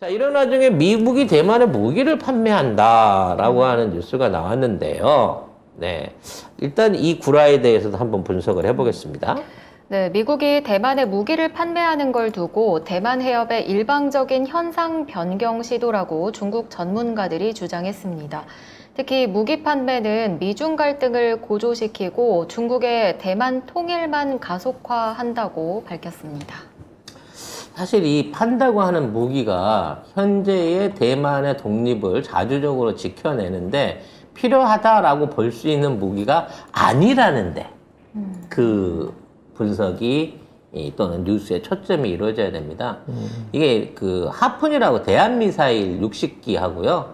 자, 이런 와중에 미국이 대만에 무기를 판매한다라고 하는 뉴스가 나왔는데요. 네. 일단 이 구라에 대해서도 한번 분석을 해보겠습니다. 네, 미국이 대만에 무기를 판매하는 걸 두고 대만 해협의 일방적인 현상 변경 시도라고 중국 전문가들이 주장했습니다. 특히 무기 판매는 미중 갈등을 고조시키고 중국의 대만 통일만 가속화한다고 밝혔습니다. 사실 이 판다고 하는 무기가 현재의 대만의 독립을 자주적으로 지켜내는데 필요하다라고 볼 수 있는 무기가 아니라는데 그 분석이 또는 뉴스의 초점이 이루어져야 됩니다. 이게 그 하푼이라고 대한미사일 60기 하고요.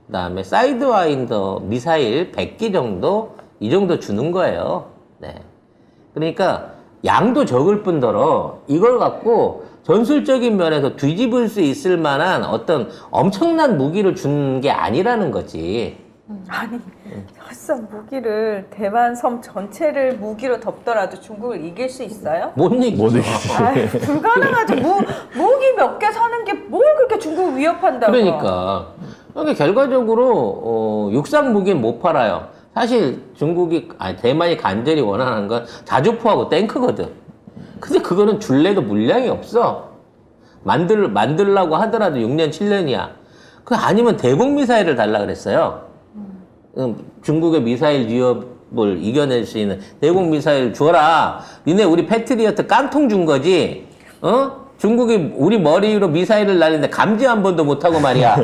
그 다음에 사이드와인더 미사일 100기 정도 이 정도 주는 거예요. 네. 그러니까 양도 적을 뿐더러 이걸 갖고 전술적인 면에서 뒤집을 수 있을 만한 어떤 엄청난 무기를 준 게 아니라는 거지. 아니, 설사 무기를 대만 섬 전체를 무기로 덮더라도 중국을 이길 수 있어요? 못 이기죠. 아이, 불가능하죠. 무기 몇 개 사는 게 뭘 그렇게 중국을 위협한다고. 그러니까 결과적으로 육상 무기는 못 팔아요. 사실 중국이 대만이 간절히 원하는 건 자주포하고 탱크거든. 근데 그거는 줄래도 물량이 없어. 만들라고 하더라도 6년 7년이야. 그 아니면 대공 미사일을 달라 그랬어요. 중국의 미사일 위협을 이겨낼 수 있는 대공 미사일 줘라. 니네 우리 패트리어트 깡통 준 거지. 중국이 우리 머리 위로 미사일을 날리는데 감지 한 번도 못하고 말이야.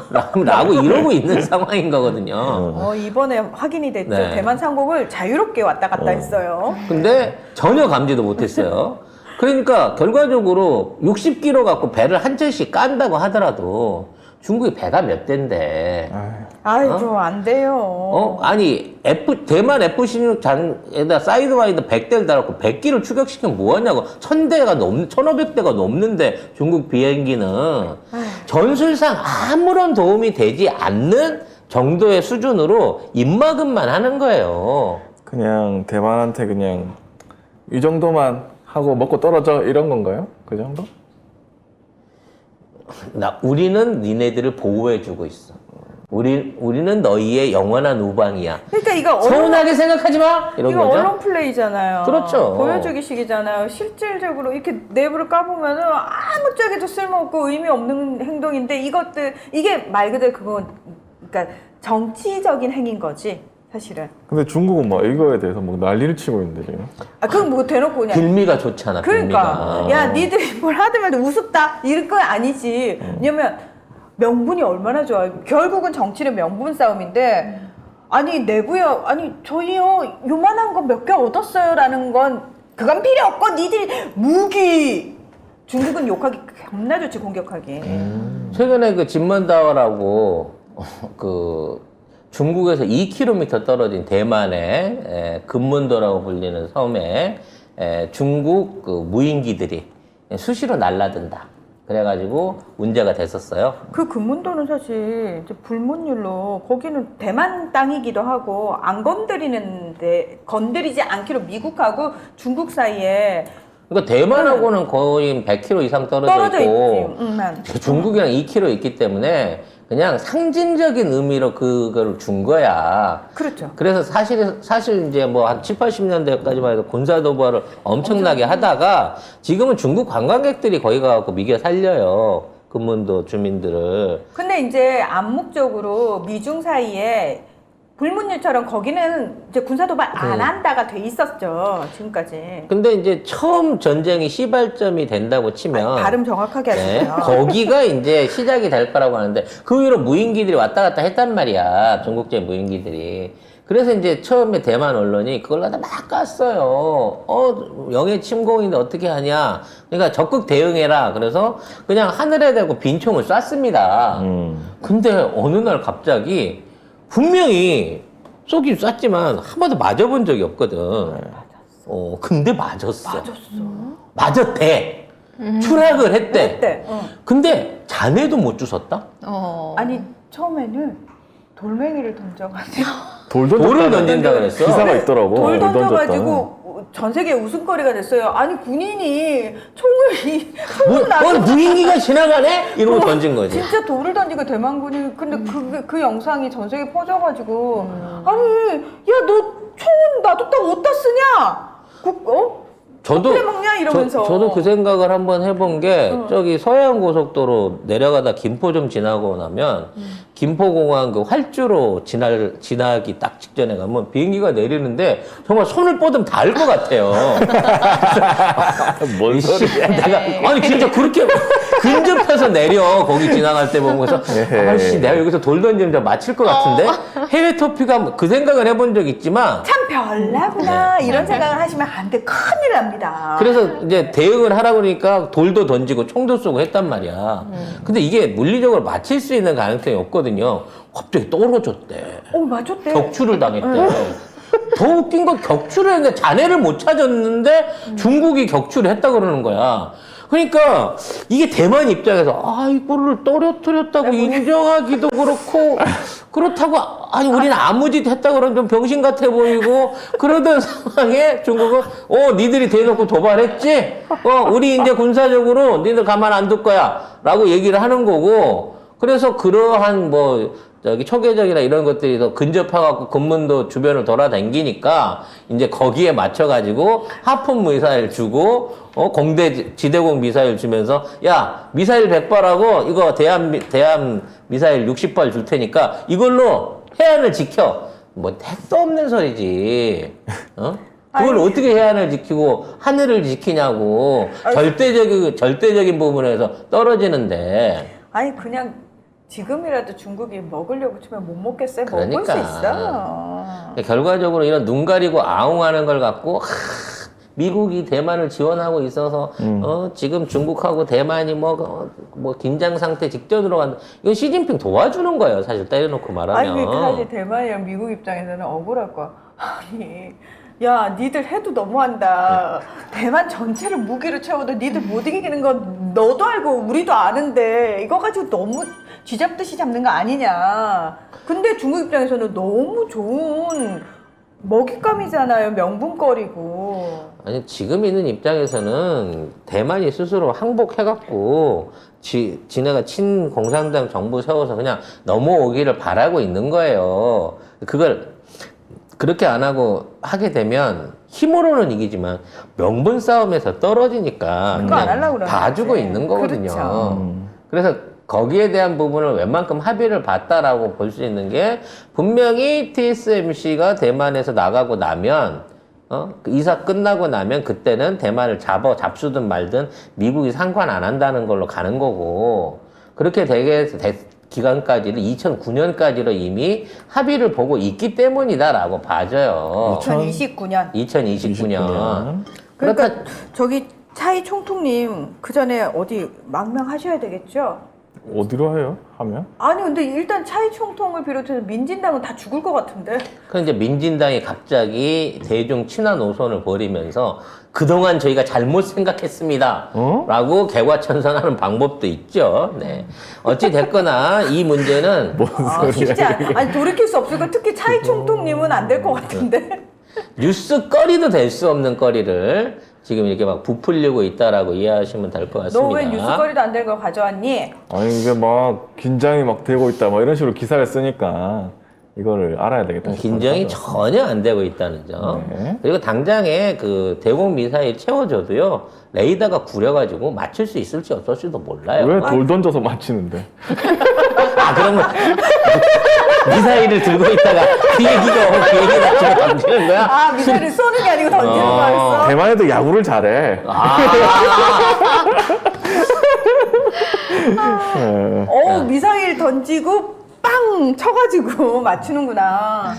라고 이러고 있는 상황인 거거든요. 이번에 확인이 됐죠. 네. 대만 상공을 자유롭게 왔다 갔다 했어요. 근데 전혀 감지도 못했어요. 그러니까 결과적으로 60kg 갖고 배를 한 채씩 깐다고 하더라도 중국이 배가 몇 대인데. 아이고, 안 돼요. 아니, 대만 F-16 장에다 사이드와이드 100대를 달았고 100기를 추격시키면 뭐하냐고. 1500대가 넘는데 중국 비행기는 전술상 아무런 도움이 되지 않는 정도의 수준으로 입막음만 하는 거예요. 그냥 대만한테 그냥 이 정도만 하고 먹고 떨어져 이런 건가요? 그 정도? 우리는 니네들을 보호해주고 있어. 우리는 너희의 영원한 우방이야. 그러니까 이거 서운하게 생각하지 마! 이런 이거 거죠. 언론 플레이잖아요. 그렇죠. 보여주기식이잖아요. 실질적으로 이렇게 내부를 까보면은 아무짝에도 쓸모없고 의미 없는 행동인데 이게 말 그대로 그러니까 정치적인 행위인 거지, 사실은. 근데 중국은 막 이거에 대해서 막 난리를 치고 있는데 지금. 그건 뭐 대놓고 그냥. 빌미가 좋잖아, 그러니까. 빌미가. 야, 니들이 뭘 하든 말든 우습다. 이럴 건 아니지. 왜냐면 명분이 얼마나 좋아요. 결국은 정치는 명분 싸움인데, 아니, 저희요, 요만한 거 몇 개 얻었어요. 그건 필요 없고, 니들이 무기. 중국은 욕하기 겁나 좋지, 공격하기. 최근에 그 진먼다워라고 중국에서 2km 떨어진 대만의 금문도라고 불리는 섬에 중국 그 무인기들이 수시로 날라든다. 그래가지고 문제가 됐었어요. 그 금문도는 사실 이제 불문율로 거기는 대만 땅이기도 하고 안 건드리지 않기로 미국하고 중국 사이에 그러니까 대만하고는 거의 100km 이상 떨어져 있고 있지. 중국이랑 2km 있기 때문에 그냥 상징적인 의미로 그걸 준 거야. 그렇죠. 그래서 사실 이제 뭐 한 7, 80년대까지만 해도 군사도발을 엄청나게 하다가 지금은 중국 관광객들이 거기 가갖고 미겨 살려요. 금문도 주민들을. 근데 이제 암묵적으로 미중 사이에 불문율처럼 거기는 이제 군사도발 안 한다가 돼 있었죠. 지금까지. 근데 이제 처음 전쟁이 시발점이 된다고 치면 발음 정확하게 하시네요. 거기가 이제 시작이 될 거라고 하는데 그 위로 무인기들이 왔다 갔다 했단 말이야. 중국제 무인기들이. 그래서 이제 처음에 대만 언론이 그걸 갖다 막 깠어요. 영해 침공인데 어떻게 하냐. 그러니까 적극 대응해라. 그래서 그냥 하늘에 대고 빈총을 쐈습니다. 근데 어느 날 갑자기 분명히 쏘긴 쐈지만 한 번도 맞아본 적이 없거든. 근데 맞았어. 맞았대. 추락을 했대. 근데 자네도 못 주웠다? 아니 처음에는 돌멩이를 던져가지고 돌 돌을 던진다 그랬어. 기사가 있더라고. 돌 던졌다. 던져가지고 전 세계 웃음거리가 됐어요. 아니 군인이 총을 무인기가 지나가네? 이러고 던진 거지. 진짜 돌을 던지고 대만군이 근데 그 영상이 전 세계 퍼져가지고 아니 야 너 총은 놔뒀다고 어디다 쓰냐? 저도 그래 먹냐 이러면서 저도 그 생각을 한번 해본 게 저기 서해안 고속도로 내려가다 김포 좀 지나고 나면 김포공항 그 활주로 지나기 딱 직전에 가면 비행기가 내리는데 정말 손을 뻗으면 닿을 것 같아요. 뭔 소리야? 내가 아니 진짜 그렇게 근접해서 내려 거기 지나갈 때 보면서 아씨 내가 여기서 돌 던지면 맞힐 것 같은데 해외 토피가 그 생각을 해본 적 있지만 참 별나구나 이런 생각을 하시면 안 돼. 큰일 납니다. 그래서 이제 대응을 하라고 그러니까 돌도 던지고 총도 쏘고 했단 말이야. 근데 이게 물리적으로 맞힐 수 있는 가능성이 없거든요. 갑자기 떨어졌대. 맞았대. 격추를 당했대. 더 웃긴 건 격추를 했는데 자네를 못 찾았는데 중국이 격추를 했다 그러는 거야. 그러니까 이게 대만 입장에서 이거를 떨어뜨렸다고 인정하기도 그렇고 그렇다고 아니 우리는 아무 짓 했다 그러면 좀 병신 같아 보이고 그러던 상황에 중국은 니들이 대놓고 도발했지? 우리 이제 군사적으로 니들 가만 안 둘 거야 라고 얘기를 하는 거고 그래서 그러한 저기 초계적이나 이런 것들이 더 근접해갖고 근문도 주변을 돌아다니니까 이제 거기에 맞춰가지고 하품 미사일 주고 공대 지대공 미사일 주면서 야 미사일 100발하고 이거 대함 미사일 60발 줄 테니까 이걸로 해안을 지켜. 택도 없는 소리지. 그걸 어떻게 해안을 지키고 하늘을 지키냐고. 절대적인 부분에서 떨어지는데. 아니 그냥 지금이라도 중국이 먹으려고 치면 못 먹겠어요? 먹을 수 있어. 결과적으로 이런 눈 가리고 아웅하는 걸 갖고 미국이 대만을 지원하고 있어서 지금 중국하고 대만이 긴장 상태 직전으로 간다. 이건 시진핑 도와주는 거예요. 사실 때려놓고 말하면. 아니 사실 대만이랑 미국 입장에서는 억울할 거야. 아니 야 니들 해도 너무한다. 대만 전체를 무기로 채워도 니들 못 이기는 건 너도 알고 우리도 아는데 이거 가지고 너무 쥐잡듯이 잡는 거 아니냐. 근데 중국 입장에서는 너무 좋은 먹잇감이잖아요. 명분거리고. 아니 지금 있는 입장에서는 대만이 스스로 항복해갖고 지네가 친공산당 정부 세워서 그냥 넘어오기를 바라고 있는 거예요. 그걸 그렇게 안 하고 하게 되면 힘으로는 이기지만 명분 싸움에서 떨어지니까 그거 안 그냥 하려고 그러는 봐주고 거지. 있는 거거든요. 그렇죠. 그래서 거기에 대한 부분을 웬만큼 합의를 봤다라고 볼 수 있는 게 분명히 TSMC가 대만에서 나가고 나면 이사 끝나고 나면 그때는 대만을 잡수든 말든 미국이 상관 안 한다는 걸로 가는 거고 그렇게 되게 기간까지는 2009년까지로 이미 합의를 보고 있기 때문이다라고 봐져요. 2029년. 2029년. 그러니까 저기 차이 총통님 그 전에 어디 망명하셔야 되겠죠? 어디로 해요? 하면? 아니 근데 일단 차이 총통을 비롯해서 민진당은 다 죽을 것 같은데. 그 이제 민진당이 갑자기 대중 친화 노선을 벌이면서 그동안 저희가 잘못 생각했습니다. 라고 개과천선하는 방법도 있죠. 네. 어찌 됐거나 이 문제는 진짜 아니 돌이킬 수 없을 거. 특히 차이 총통님은 안 될 것 같은데. 뉴스거리도 될 수 없는 거리를 지금 이렇게 막 부풀리고 있다라고 이해하시면 될 것 같습니다. 너 왜 뉴스거리도 안 될 거 가져왔니? 아니 이게 막 긴장이 막 되고 있다 막 이런 식으로 기사를 쓰니까 이거를 알아야 되겠다. 긴장이 전혀 안 되고 있다는 점. 네. 그리고 당장에 그 대공 미사일 채워줘도요 레이더가 구려가지고 맞출 수 있을지 없을지도 몰라요. 왜 돌 던져서 맞히는데? 그러면 미사일을 들고 있다가 비행기 맞추고 던지는 거야? 미사일을 쏘는 게 아니고 던지는 거였어? 대만에도 야구를 잘해. 미사일 던지고 빵 쳐가지고 맞추는구나.